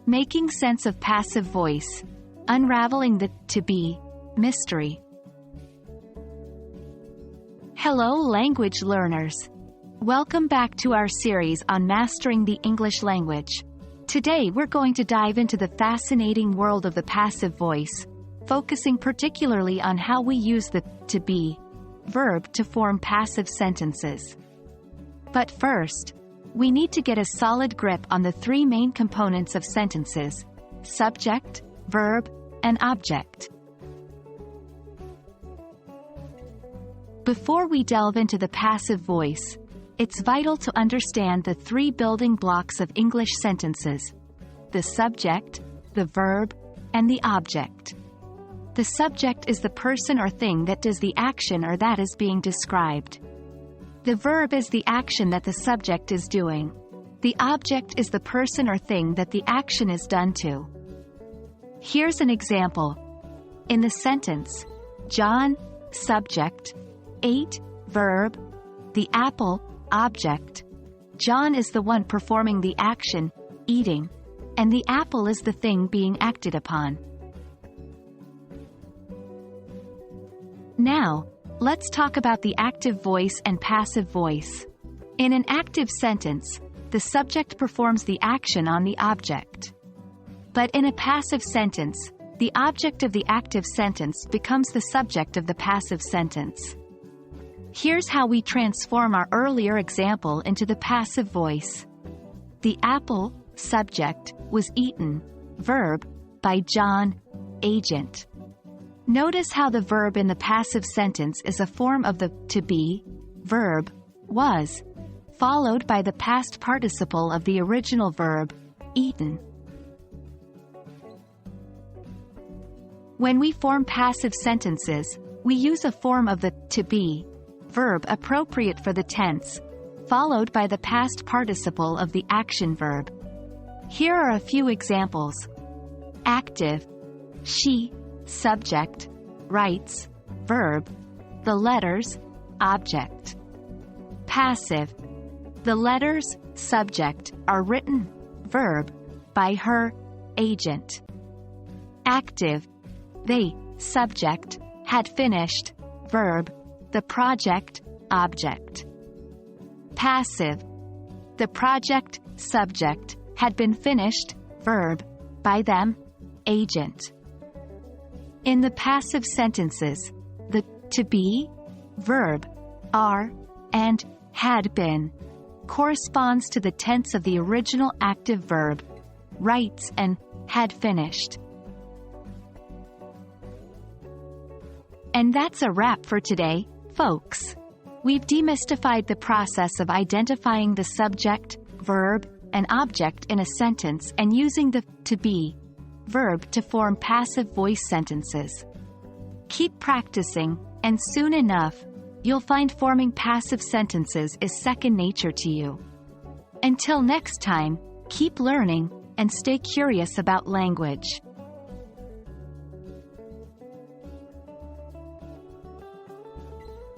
Making sense of passive voice. Unraveling the to be mystery. Hello, language learners. Welcome back to our series on mastering the English language. Today we're going to dive into the fascinating world of the passive voice, focusing particularly on how we use the to be verb to form passive sentences. But first, we need to get a solid grip on the three main components of sentences: subject, verb, and object. Before we delve into the passive voice, it's vital to understand the three building blocks of English sentences: the subject, the verb, and the object. The subject is the person or thing that does the action or that is being described. The verb is the action that the subject is doing. The object is the person or thing that the action is done to. Here's an example. In the sentence, John, subject, ate, verb, the apple, object. John is the one performing the action, eating, and the apple is the thing being acted upon. Now, let's talk about the active voice and passive voice. In an active sentence, the subject performs the action on the object. But in a passive sentence, the object of the active sentence becomes the subject of the passive sentence. Here's how we transform our earlier example into the passive voice. The apple, subject, was eaten, verb, by John, agent. Notice how the verb in the passive sentence is a form of the to be verb, was, followed by the past participle of the original verb, eaten. When we form passive sentences, we use a form of the to be verb appropriate for the tense, followed by the past participle of the action verb. Here are a few examples. Active: she, subject, writes, verb, the letters, object. Passive: the letters, subject, are written, verb, by her, agent. Active: they, subject, had finished, verb, the project, object. Passive: the project, subject, had been finished, verb, by them, agent. In the passive sentences, the to be verb, are, and had been corresponds to the tense of the original active verb, writes, and had finished. And that's a wrap for today, folks. We've demystified the process of identifying the subject, verb, and object in a sentence and using the to be verb to form passive voice sentences. Keep practicing, and soon enough, you'll find forming passive sentences is second nature to you. Until next time, keep learning, and stay curious about language.